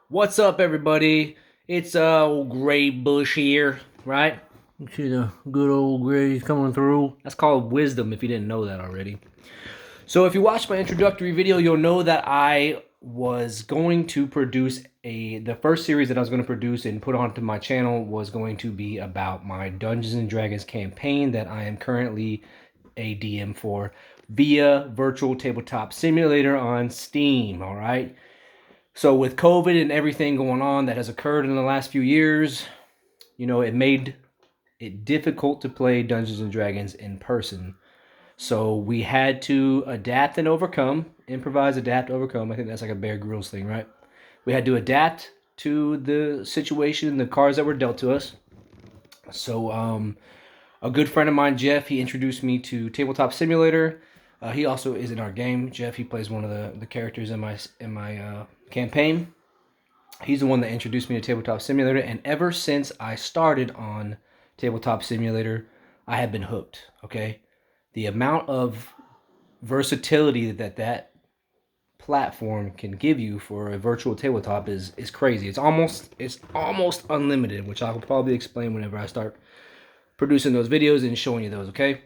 What's up, everybody? It's old Greybush here, right? You see the good old Greys coming through. That's called wisdom, if you didn't know that already. So, if you watched my introductory video, you'll know that I was going to produce the first series that I was going to produce and put onto my channel was going to be about my Dungeons and Dragons campaign that I am currently a DM for via Virtual Tabletop Simulator on Steam. All right. So with COVID and everything going on that has occurred in the last few years, it made it difficult to play Dungeons and Dragons in person. So we had to adapt and overcome, improvise, adapt, overcome. I think that's like a Bear Grylls thing, right? We had to adapt to the situation, the cards that were dealt to us. So a good friend of mine, Jeff, he introduced me to Tabletop Simulator. He also is in our game. Jeff, he plays one of the characters in my campaign. He's the one that introduced me to Tabletop Simulator, and ever since I started on Tabletop Simulator, I have been hooked. Okay, the amount of versatility that platform can give you for a virtual tabletop is crazy. It's almost unlimited, which I'll probably explain whenever I start producing those videos and showing you those. Okay.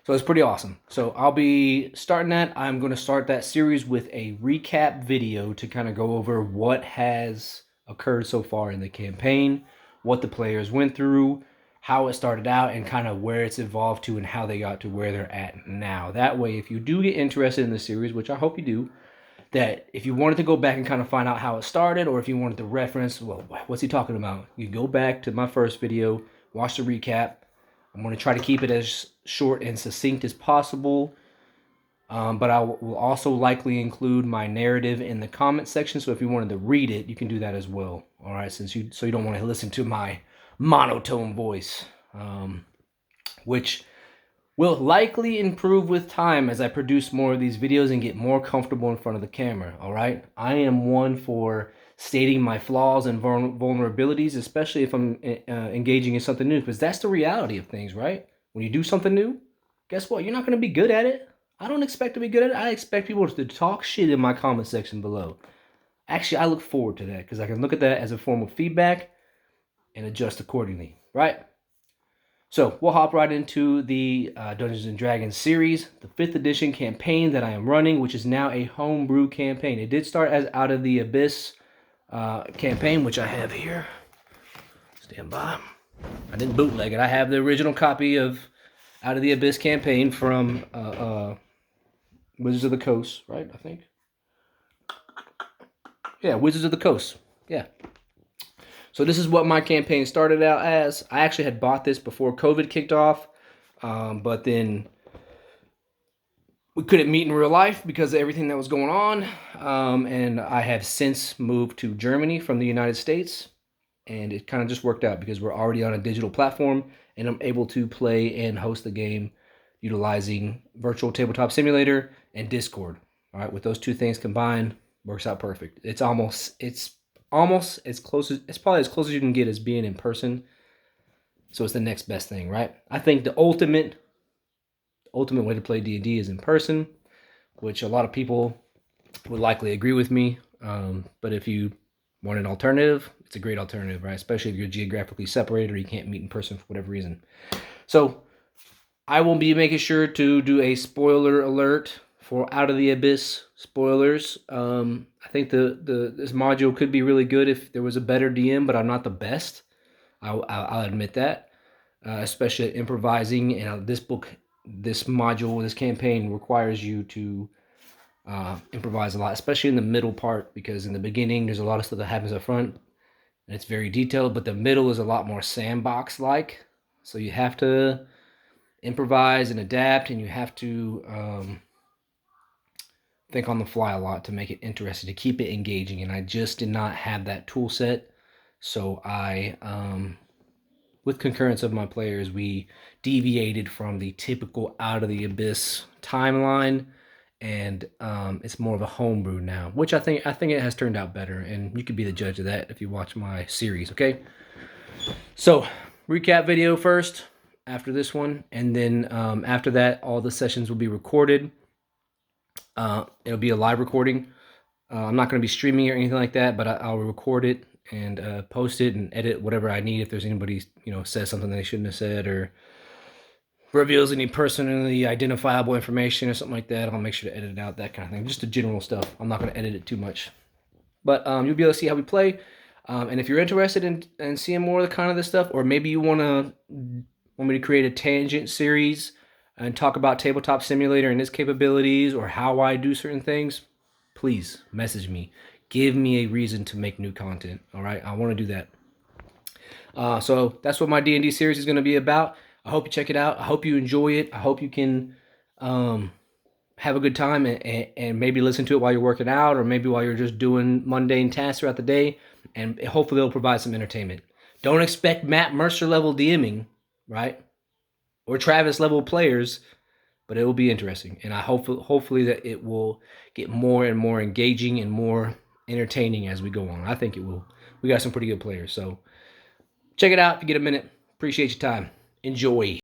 So it's pretty awesome. So I'll be starting that. I'm going to start that series with a recap video to kind of go over what has occurred so far in the campaign, what the players went through, how it started out, and kind of where it's evolved to and how they got to where they're at now. That way, if you do get interested in the series, which I hope you do, that if you wanted to go back and kind of find out how it started, or if you wanted to reference, well, what's he talking about? You go back to my first video, watch the recap. I'm going to try to keep it as short and succinct as possible, but I will also likely include my narrative in the comment section. So if you wanted to read it, you can do that as well. All right, so you don't want to listen to my monotone voice, which will likely improve with time as I produce more of these videos and get more comfortable in front of the camera. All right, I am one for stating my flaws and vulnerabilities, especially if I'm engaging in something new, because that's the reality of things, right? When you do something new, guess what? You're not going to be good at it. I don't expect to be good at it. I expect people to talk shit in my comment section below. Actually, I look forward to that because I can look at that as a form of feedback and adjust accordingly, right? So we'll hop right into the Dungeons and Dragons series, the 5th edition campaign that I am running, which is now a homebrew campaign. It did start as Out of the Abyss campaign, which I have here. Stand by. I didn't bootleg it. I have the original copy of Out of the Abyss campaign from Wizards of the Coast, right? I think. Yeah, Wizards of the Coast. Yeah. So this is what my campaign started out as. I actually had bought this before COVID kicked off, but then we couldn't meet in real life because of everything that was going on. And I have since moved to Germany from the United States. And it kind of just worked out because we're already on a digital platform and I'm able to play and host the game utilizing Virtual Tabletop Simulator and Discord. All right, with those two things combined, works out perfect. It's almost as close as it's probably as close as you can get as being in person. So it's the next best thing, right? I think the ultimate way to play D&D is in person, which a lot of people would likely agree with me. But if you want an alternative, it's a great alternative, right? Especially if you're geographically separated or you can't meet in person for whatever reason. So I will be making sure to do a spoiler alert for Out of the Abyss spoilers. I think this module could be really good if there was a better DM, but I'm not the best. I'll admit that, especially at improvising. And this module, this campaign requires you to improvise a lot, especially in the middle part, because in the beginning there's a lot of stuff that happens up front and it's very detailed, but the middle is a lot more sandbox like. So you have to improvise and adapt, and you have to think on the fly a lot to make it interesting, to keep it engaging. And I just did not have that tool set. So I, with concurrence of my players, we deviated from the typical Out of the Abyss timeline, and it's more of a homebrew now, which I think it has turned out better. And you could be the judge of that if you watch my series. Okay, so recap video first after this one, and then after that, all the sessions will be recorded. It'll be a live recording. I'm not going to be streaming or anything like that, but I'll record it and post it and edit whatever I need if there's anybody, says something they shouldn't have said or reveals any personally identifiable information or something like that. I'll make sure to edit it out, that kind of thing. Just the general stuff. I'm not going to edit it too much. But you'll be able to see how we play. And if you're interested in seeing more of the kind of this stuff, or maybe you want me to create a tangent series and talk about Tabletop Simulator and its capabilities or how I do certain things, please message me. Give me a reason to make new content. All right, I want to do that. So that's what my D&D series is going to be about. I hope you check it out. I hope you enjoy it. I hope you can have a good time and maybe listen to it while you're working out or maybe while you're just doing mundane tasks throughout the day. And hopefully it'll provide some entertainment. Don't expect Matt Mercer level DMing, right? Or Travis level players, but it will be interesting. And I hopefully that it will get more and more engaging and more entertaining as we go on. I think it will. We got some pretty good players. So check it out if you get a minute. Appreciate your time. Enjoy.